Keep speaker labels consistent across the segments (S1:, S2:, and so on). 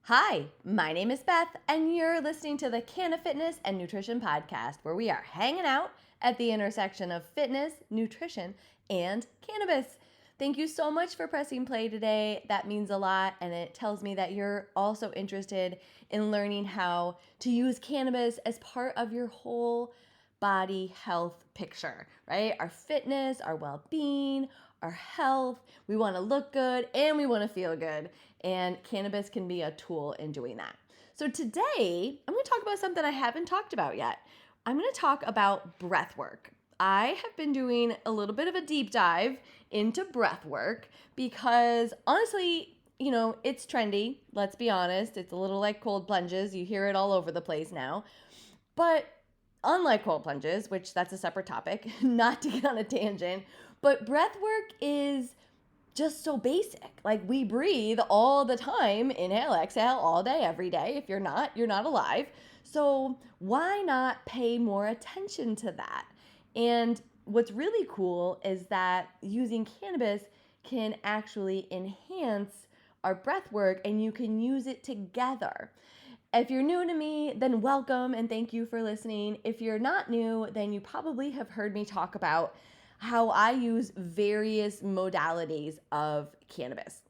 S1: Hi, my name is Beth, and you're listening to the Canna Fitness and Nutrition Podcast, where we are hanging out at the intersection of fitness, nutrition, and cannabis. Thank you so much for pressing play today. That means a lot, and it tells me that you're also interested in learning how to use cannabis as part of your whole body health picture, right? Our fitness, our well being, our health. We want to look good and we want to feel good. And cannabis can be a tool in doing that. So today, I'm going to talk about something I haven't talked about yet. I'm going to talk about breath work. I have been doing a little bit of a deep dive into breath work because honestly, it's trendy. Let's be honest. It's a little like cold plunges. You hear it all over the place now. But unlike cold plunges, which that's a separate topic, not to get on a tangent, but breath work is just so basic. Like we breathe all the time, inhale, exhale all day, every day. If you're not alive. So why not pay more attention to that? And what's really cool is that using cannabis can actually enhance our breath work and you can use it together. If you're new to me, then welcome and thank you for listening. If you're not new, then you probably have heard me talk about how I use various modalities of cannabis.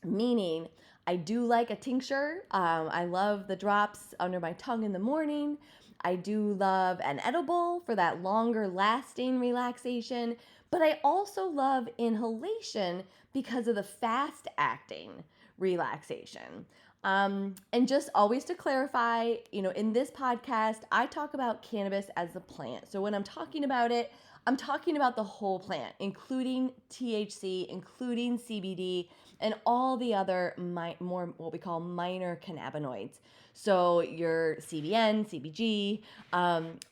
S1: Meaning, I do like a tincture. I love the drops under my tongue in the morning. I do love an edible for that longer lasting relaxation. But I also love inhalation because of the fast acting relaxation. And just always to clarify, in this podcast, I talk about cannabis as a plant. So when I'm talking about it, I'm talking about the whole plant, including THC, including CBD, and all the other more what we call minor cannabinoids. So your CBN, CBG,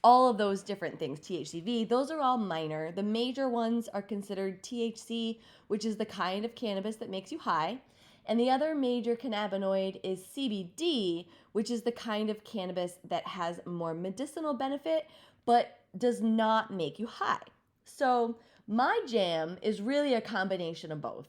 S1: all of those different things, THCV, those are all minor. The major ones are considered THC, which is the kind of cannabis that makes you high. And the other major cannabinoid is CBD, which is the kind of cannabis that has more medicinal benefit, but does not make you high. So my jam is really a combination of both.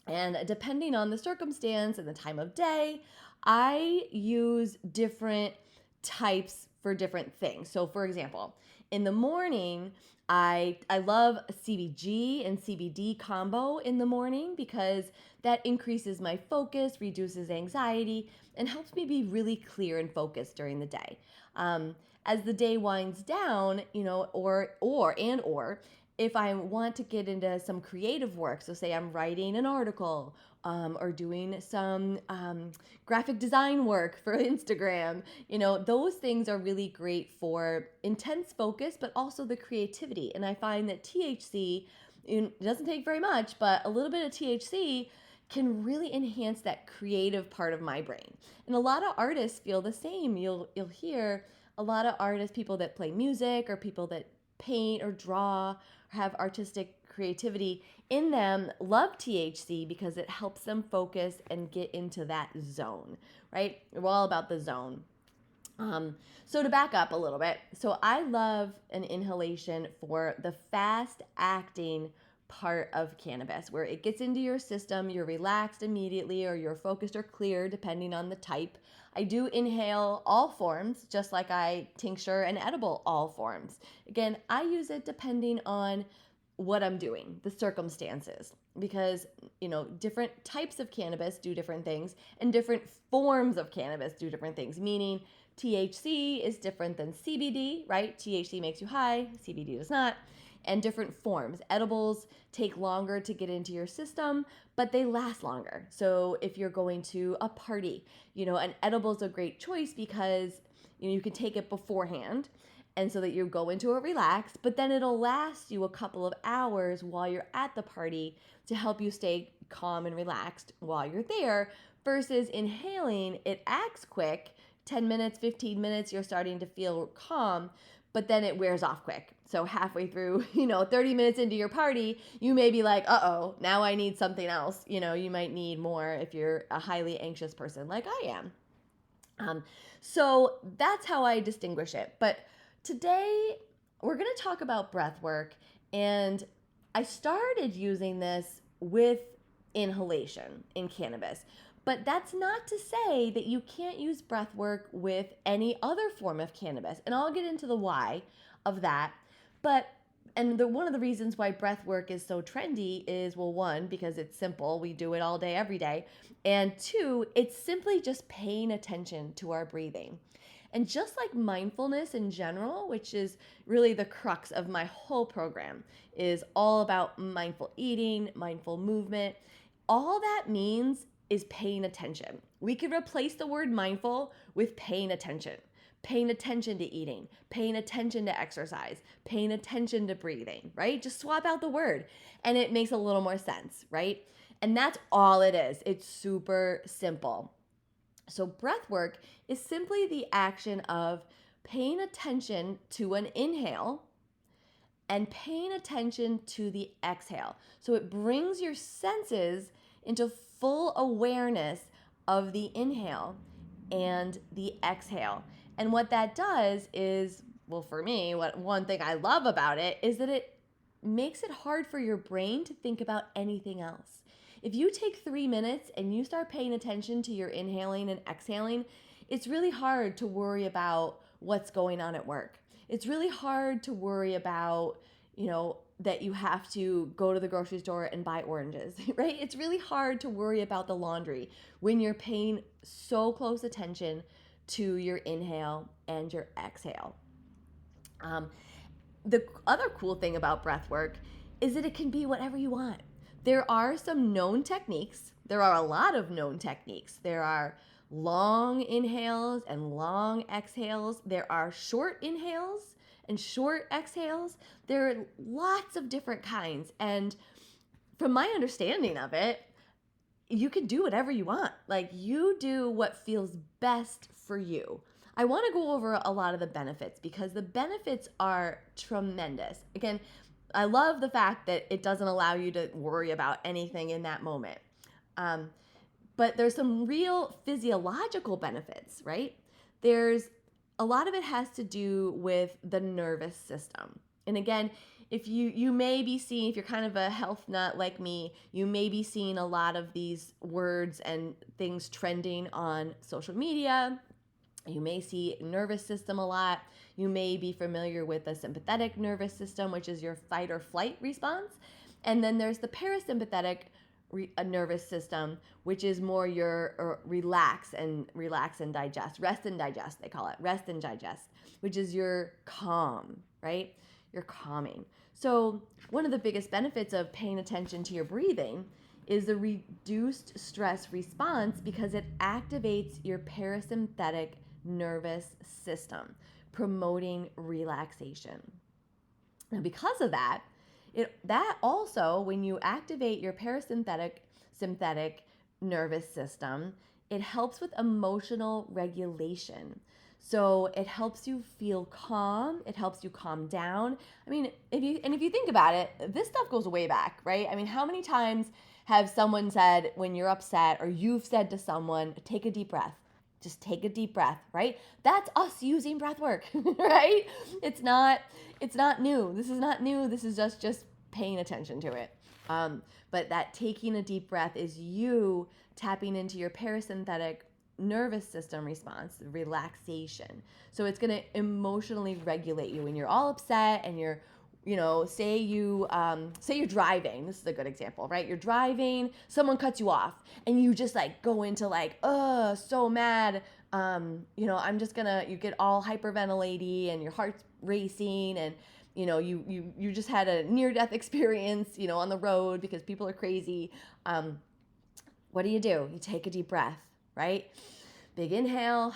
S1: And depending on the circumstance and the time of day, I use different types for different things. So for example, in the morning, I love CBG and CBD combo in the morning because that increases my focus, reduces anxiety, and helps me be really clear and focused during the day. As the day winds down, or if I want to get into some creative work, so say I'm writing an article or doing some graphic design work for Instagram, those things are really great for intense focus, but also the creativity. And I find that THC, it doesn't take very much, but a little bit of THC can really enhance that creative part of my brain. And a lot of artists feel the same. You'll hear a lot of artists, people that play music or people that paint or draw or have artistic creativity in them, love THC because it helps them focus and get into that zone, right? We're all about the zone. So to back up a little bit, so I love an inhalation for the fast acting part of cannabis where it gets into your system, you're relaxed immediately or you're focused or clear depending on the type. I do inhale all forms just like I tincture and edible all forms. Again, I use it depending on what I'm doing, the circumstances, because different types of cannabis do different things and different forms of cannabis do different things, meaning THC is different than CBD, right? THC makes you high, CBD does not. And different forms. Edibles take longer to get into your system, but they last longer. So if you're going to a party, an edible is a great choice because you can take it beforehand and so that you go into a relax, but then it'll last you a couple of hours while you're at the party to help you stay calm and relaxed while you're there versus inhaling, it acts quick. 10 minutes, 15 minutes, you're starting to feel calm, but then it wears off quick. So halfway through, 30 minutes into your party, you may be like, uh-oh, now I need something else. You might need more if you're a highly anxious person like I am. So that's how I distinguish it. But today we're going to talk about breath work. And I started using this with inhalation in cannabis. But that's not to say that you can't use breath work with any other form of cannabis. And I'll get into the why of that. But one of the reasons why breath work is so trendy is, well, one, because it's simple. We do it all day, every day. And two, it's simply just paying attention to our breathing. And just like mindfulness in general, which is really the crux of my whole program, is all about mindful eating, mindful movement, all that means is paying attention. We could replace the word mindful with paying attention. Paying attention to eating, paying attention to exercise, paying attention to breathing, right? Just swap out the word and it makes a little more sense, right? And that's all it is. It's super simple. So breath work is simply the action of paying attention to an inhale and paying attention to the exhale. So it brings your senses into full awareness of the inhale and the exhale. And what that does is, well, for me, one thing I love about it is that it makes it hard for your brain to think about anything else. If you take 3 minutes and you start paying attention to your inhaling and exhaling, it's really hard to worry about what's going on at work. It's really hard to worry about, that you have to go to the grocery store and buy oranges, right? It's really hard to worry about the laundry when you're paying so close attention to your inhale and your exhale. The other cool thing about breath work is that it can be whatever you want. There are some known techniques. There are a lot of known techniques. There are long inhales and long exhales. There are short inhales and short exhales. There are lots of different kinds. And from my understanding of it, you can do whatever you want. Like, you do what feels best for you. I want to go over a lot of the benefits because the benefits are tremendous. Again, I love the fact that it doesn't allow you to worry about anything in that moment. But there's some real physiological benefits, right? There's a lot of it has to do with the nervous system. And again, if you may be seeing, if you're kind of a health nut like me, you may be seeing a lot of these words and things trending on social media. You may see nervous system a lot. You may be familiar with the sympathetic nervous system, which is your fight or flight response. And then there's the parasympathetic nervous system, which is more your relax and digest, rest and digest, they call it, rest and digest, which is your calm, right? You're calming. So one of the biggest benefits of paying attention to your breathing is the reduced stress response because it activates your parasympathetic nervous system, promoting relaxation. Now, because of that, that also, when you activate your parasympathetic nervous system, it helps with emotional regulation. So it helps you feel calm. It helps you calm down. I mean, if you think about it, this stuff goes way back, right? I mean, how many times have someone said when you're upset, or you've said to someone, take a deep breath? Just take a deep breath, right? That's us using breath work, right? It's not new. This is not new. This is just paying attention to it. But that taking a deep breath is you tapping into your parasympathetic nervous system response, relaxation. So it's going to emotionally regulate you when you're all upset and you're, say you're driving. This is a good example, right? You're driving, someone cuts you off, and you just go into so mad. You get all hyperventilating and your heart's racing, and you just had a near-death experience, on the road because people are crazy. What do? You take a deep breath, right? Big inhale,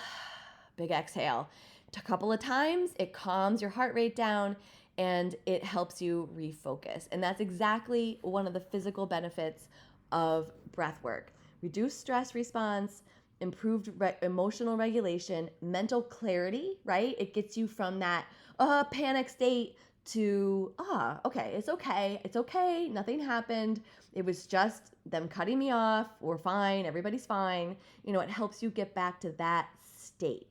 S1: big exhale. A couple of times, it calms your heart rate down and it helps you refocus. And that's exactly one of the physical benefits of breath work. Reduced stress response, improved emotional regulation, mental clarity, right? It gets you from that panic state to, okay, it's okay, nothing happened. It was just them cutting me off. We're fine, everybody's fine. It helps you get back to that state.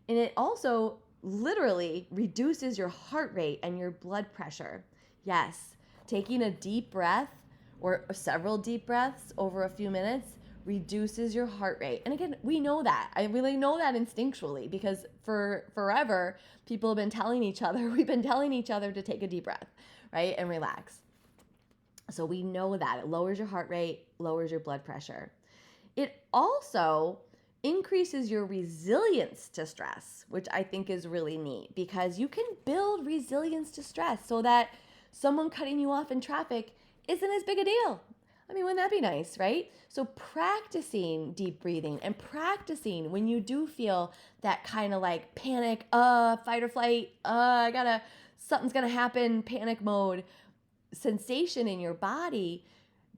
S1: And it also literally reduces your heart rate and your blood pressure. Yes, taking a deep breath or several deep breaths over a few minutes reduces your heart rate. And again, we know that. I really know that instinctually because for forever, people have been telling each other, we've been telling each other to take a deep breath, right? And relax. So we know that it lowers your heart rate, lowers your blood pressure. It also increases your resilience to stress, which I think is really neat because you can build resilience to stress so that someone cutting you off in traffic isn't as big a deal. I mean, wouldn't that be nice, right? So practicing deep breathing and practicing when you do feel that kind of like panic, fight or flight, something's gonna happen, panic mode sensation in your body,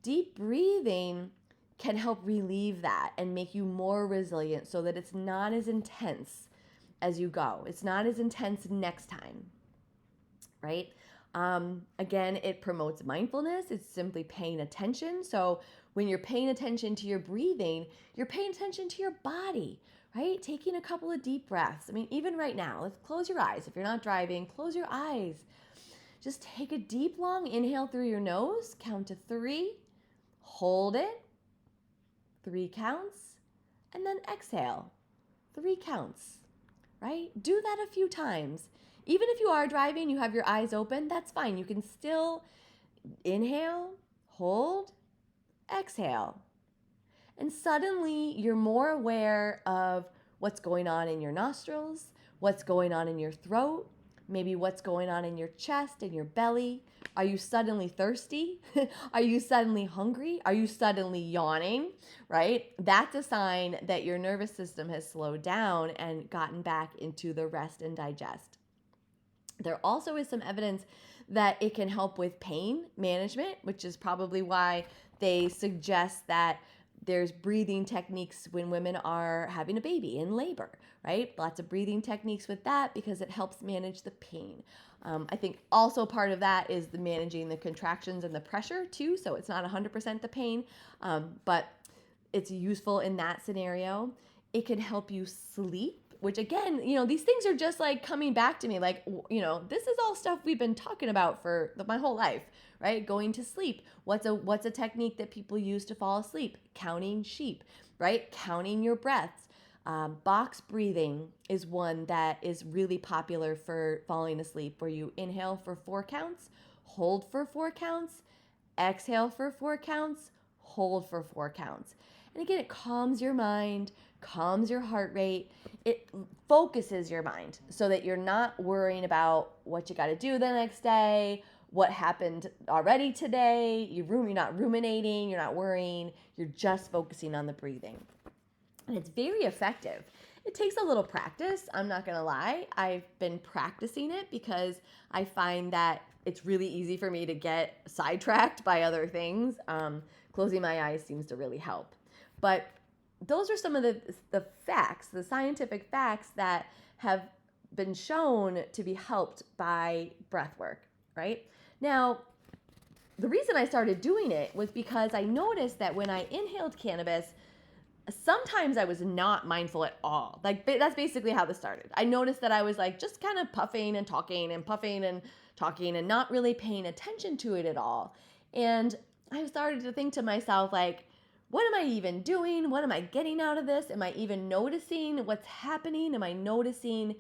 S1: deep breathing can help relieve that and make you more resilient so that it's not as intense as you go. It's not as intense next time, right? Again, it promotes mindfulness. It's simply paying attention. So when you're paying attention to your breathing, you're paying attention to your body, right? Taking a couple of deep breaths. I mean, even right now, let's close your eyes. If you're not driving, close your eyes. Just take a deep, long inhale through your nose. Count to 3. Hold it. 3 counts. And then exhale. 3 counts, right? Do that a few times. Even if you are driving, you have your eyes open, that's fine. You can still inhale, hold, exhale. And suddenly you're more aware of what's going on in your nostrils, what's going on in your throat, maybe what's going on in your chest and your belly. Are you suddenly thirsty? Are you suddenly hungry? Are you suddenly yawning, right? That's a sign that your nervous system has slowed down and gotten back into the rest and digest. There also is some evidence that it can help with pain management, which is probably why they suggest that there's breathing techniques when women are having a baby in labor, right? Lots of breathing techniques with that because it helps manage the pain. I think also part of that is the managing the contractions and the pressure too. So it's not 100% the pain, but it's useful in that scenario. It can help you sleep, which again, these things are just like coming back to me. Like, this is all stuff we've been talking about for my whole life, right? Going to sleep. What's a technique that people use to fall asleep? Counting sheep, right? Counting your breaths. Box breathing is one that is really popular for falling asleep, where you inhale for 4 counts, hold for 4 counts, exhale for 4 counts, hold for 4 counts. And again, it calms your mind, calms your heart rate. It focuses your mind so that you're not worrying about what you got to do the next day, what happened already today. You're not ruminating, you're not worrying, you're just focusing on the breathing. And it's very effective. It takes a little practice, I'm not going to lie. I've been practicing it because I find that it's really easy for me to get sidetracked by other things. Closing my eyes seems to really help. But those are some of the facts, the scientific facts that have been shown to be helped by breath work, right? Now, the reason I started doing it was because I noticed that when I inhaled cannabis, sometimes I was not mindful at all. Like, that's basically how this started. I noticed that I was like just kind of puffing and talking and puffing and talking and not really paying attention to it at all. And I started to think to myself, like, what am I even doing? What am I getting out of this? Am I even noticing what's happening? Am I noticing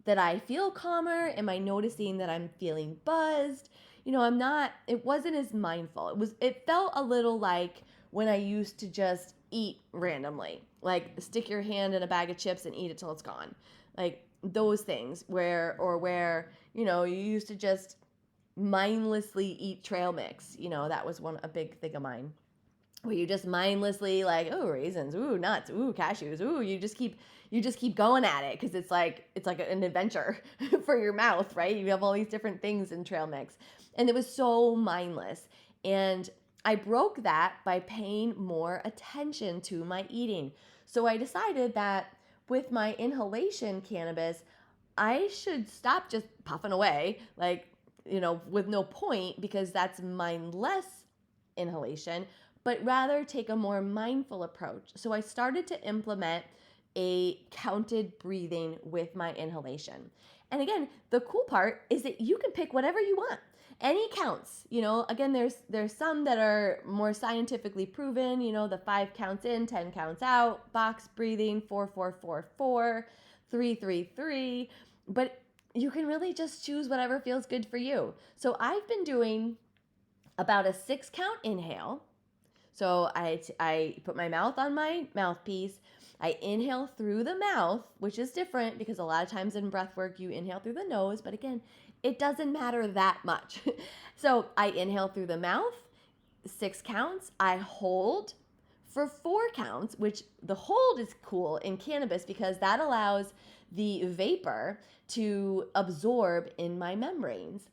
S1: that I feel calmer? Am I noticing that I'm feeling buzzed? It wasn't as mindful. It felt a little like when I used to just eat randomly, like stick your hand in a bag of chips and eat it till it's gone. Like those things where you used to just mindlessly eat trail mix. That was a big thing of mine. Where you just mindlessly like, oh, raisins, ooh, nuts, ooh, cashews, ooh, you just keep going at it because it's like an adventure for your mouth, right? You have all these different things in trail mix. And it was so mindless. And I broke that by paying more attention to my eating. So I decided that with my inhalation cannabis, I should stop just puffing away, with no point, because that's mindless inhalation, but rather take a more mindful approach. So I started to implement a counted breathing with my inhalation. And again, the cool part is that you can pick whatever you want. Any counts, again, there's some that are more scientifically proven, the 5 counts in, 10 counts out, box breathing, 4-4-4-4, 3-3-3, but you can really just choose whatever feels good for you. So I've been doing about a 6 count inhale. So I put my mouth on my mouthpiece. I inhale through the mouth, which is different because a lot of times in breath work you inhale through the nose, but again, it doesn't matter that much. So I inhale through the mouth, 6 counts. I hold for 4 counts, which the hold is cool in cannabis because that allows the vapor to absorb in my membranes.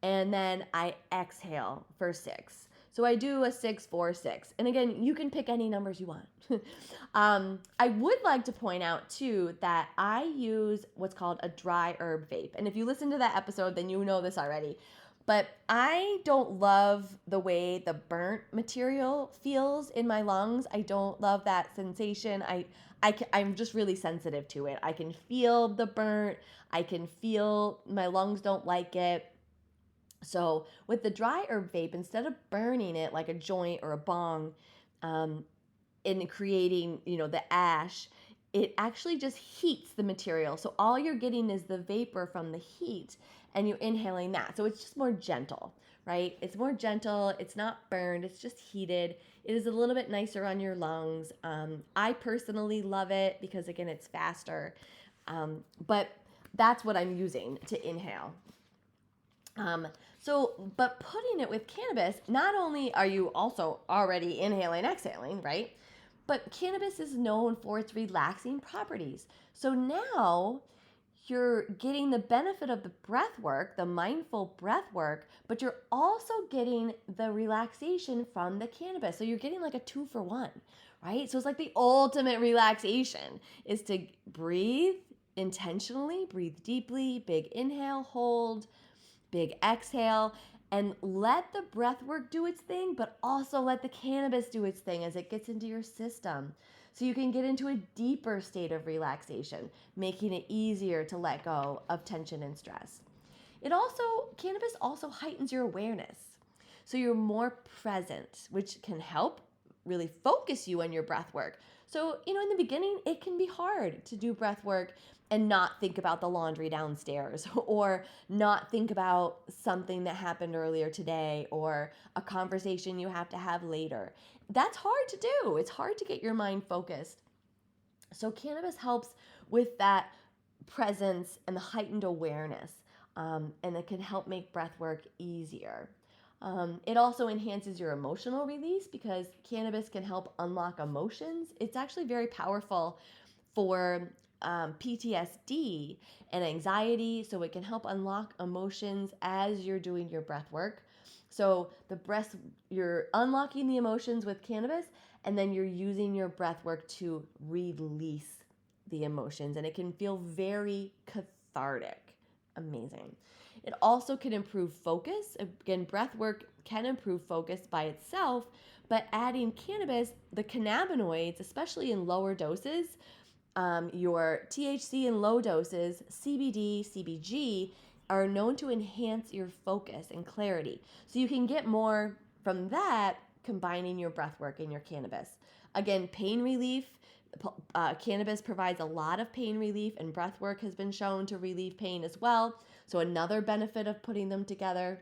S1: And then I exhale for 6. So I do a 6-4-6. And again, you can pick any numbers you want. I would like to point out too that I use what's called a dry herb vape. And if you listen to that episode, then you know this already. But I don't love the way the burnt material feels in my lungs. I don't love that sensation. I'm just really sensitive to it. I can feel the burnt. I can feel my lungs don't like it. So with the dry herb vape, instead of burning it like a joint or a bong, in creating, the ash, it actually just heats the material. So all you're getting is the vapor from the heat and you're inhaling that. So it's just more gentle, right? It's more gentle. It's not burned. It's just heated. It is a little bit nicer on your lungs. I personally love it because, again, it's faster. But that's what I'm using to inhale. But putting it with cannabis, not only are you also already inhaling, exhaling, right? But cannabis is known for its relaxing properties. So now you're getting the benefit of the breath work, the mindful breath work, but you're also getting the relaxation from the cannabis. So you're getting like a 2-for-1, right? So it's like the ultimate relaxation is to breathe intentionally, breathe deeply, big inhale, hold, big exhale, and let the breath work do its thing, but also let the cannabis do its thing as it gets into your system. So you can get into a deeper state of relaxation, making it easier to let go of tension and stress. Cannabis also heightens your awareness. So you're more present, which can help really focus you on your breath work. So, in the beginning, it can be hard to do breath work and not think about the laundry downstairs or not think about something that happened earlier today or a conversation you have to have later. That's hard to do. It's hard to get your mind focused. So cannabis helps with that presence and the heightened awareness, and it can help make breath work easier. It also enhances your emotional release because cannabis can help unlock emotions. It's actually very powerful for PTSD and anxiety, so it can help unlock emotions as you're doing your breath work. So you're unlocking the emotions with cannabis, and then you're using your breath work to release the emotions, and it can feel very cathartic. Amazing. It also can improve focus. Again, breath work can improve focus by itself, but adding cannabis, the cannabinoids, especially in lower doses, your THC in low doses, CBD, CBG, are known to enhance your focus and clarity. So you can get more from that combining your breath work and your cannabis. Again, pain relief. Cannabis provides a lot of pain relief, and breath work has been shown to relieve pain as well. So another benefit of putting them together.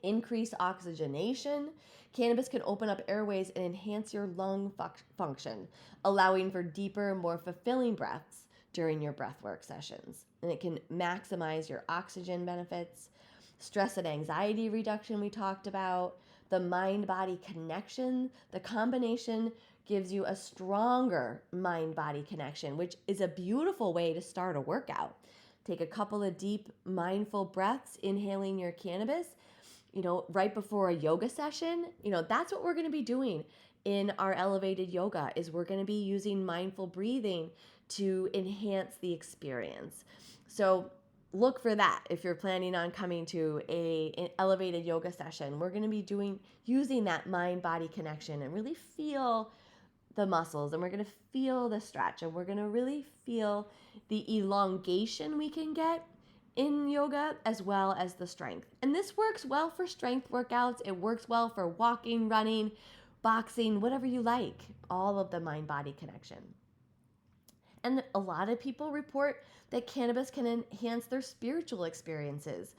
S1: Increase oxygenation. Cannabis can open up airways and enhance your lung function, allowing for deeper, more fulfilling breaths during your breathwork sessions. And it can maximize your oxygen benefits. Stress and anxiety reduction we talked about. The mind-body connection. The combination gives you a stronger mind-body connection, which is a beautiful way to start a workout. Take a couple of deep, mindful breaths, inhaling your cannabis, right before a yoga session. That's what we're going to be doing in our elevated yoga is we're going to be using mindful breathing to enhance the experience. So look for that if you're planning on coming to an elevated yoga session. We're going to be using that mind-body connection and really feel the muscles, and we're going to feel the stretch, and we're going to really feel the elongation we can get in yoga as well as the strength. And this works well for strength workouts. It works well for walking, running, boxing, whatever you like, all of the mind-body connection. And a lot of people report that cannabis can enhance their spiritual experiences,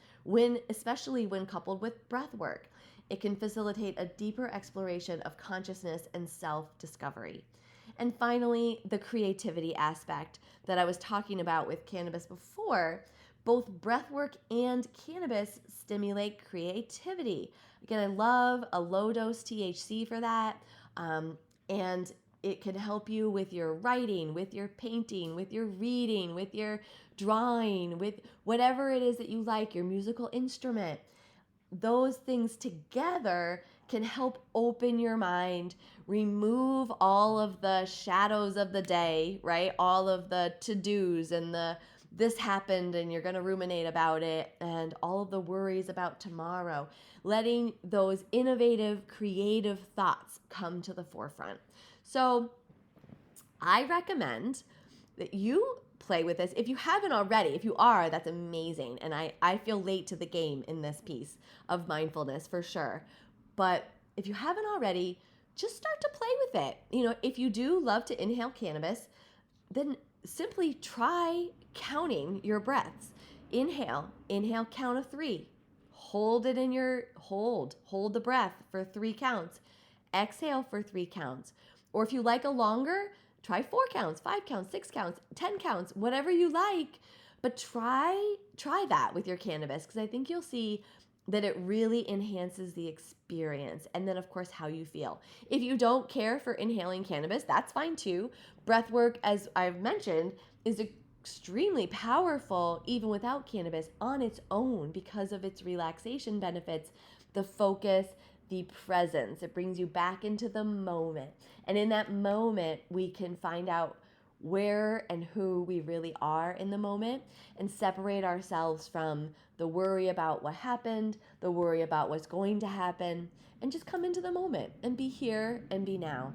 S1: especially when coupled with breath work. It can facilitate a deeper exploration of consciousness and self-discovery. And finally, the creativity aspect that I was talking about with cannabis before. Both breathwork and cannabis stimulate creativity. Again, I love a low dose THC for that. And it can help you with your writing, with your painting, with your reading, with your drawing, with whatever it is that you like, your musical instrument. Those things together can help open your mind, remove all of the shadows of the day, right? All of the to-dos and this happened and you're going to ruminate about it, and all of the worries about tomorrow, letting those innovative, creative thoughts come to the forefront. So I recommend that you play with this. If you haven't already, if you are, that's amazing. And I feel late to the game in this piece of mindfulness for sure. But if you haven't already, just start to play with it. If you do love to inhale cannabis, then simply try counting your breaths. Inhale, count of 3. Hold the breath for 3 counts. Exhale for 3 counts. Or if you like a longer, try 4 counts, 5 counts, 6 counts, 10 counts, whatever you like. But try that with your cannabis, because I think you'll see that it really enhances the experience. And then, of course, how you feel. If you don't care for inhaling cannabis, that's fine too. Breathwork, as I've mentioned, is extremely powerful even without cannabis on its own because of its relaxation benefits, the focus, the presence. It brings you back into the moment. And in that moment, we can find out where and who we really are in the moment and separate ourselves from the worry about what happened, the worry about what's going to happen, and just come into the moment and be here and be now.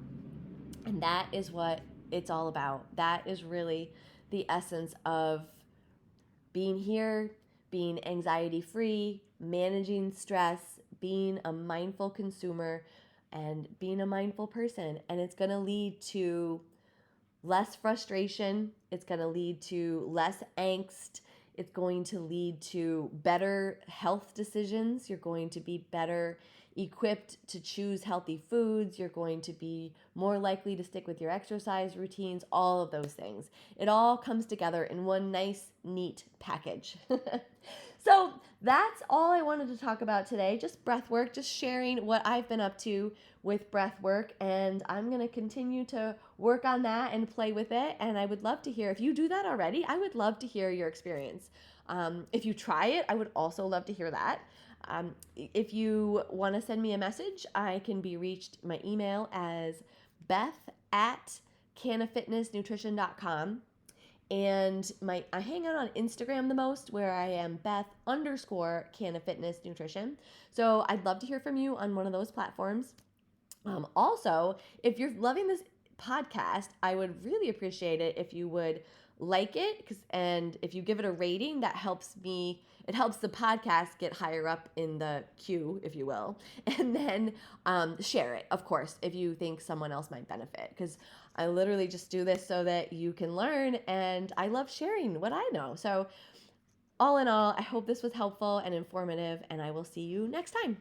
S1: And that is what it's all about. That is really the essence of being here, being anxiety-free, managing stress, being a mindful consumer, and being a mindful person. And it's going to lead to less frustration. It's going to lead to less angst. It's going to lead to better health decisions. You're going to be better equipped to choose healthy foods. You're going to be more likely to stick with your exercise routines, all of those things. It all comes together in one nice, neat package. So that's all I wanted to talk about today. Just breath work, just sharing what I've been up to with breath work. And I'm going to continue to work on that and play with it. And I would love to hear, if you do that already, I would love to hear your experience. If you try it, I would also love to hear that. If you want to send me a message, I can be reached, my email as beth@cannafitnessnutrition.com. And I hang out on Instagram the most, where I am Beth_CannAFitnessNutrition. So I'd love to hear from you on one of those platforms. Also, if you're loving this podcast, I would really appreciate it if you would like it, and if you give it a rating, that helps me. It helps the podcast get higher up in the queue, if you will. And then share it, of course, if you think someone else might benefit, because I literally just do this so that you can learn, and I love sharing what I know. So all in all, I hope this was helpful and informative, and I will see you next time.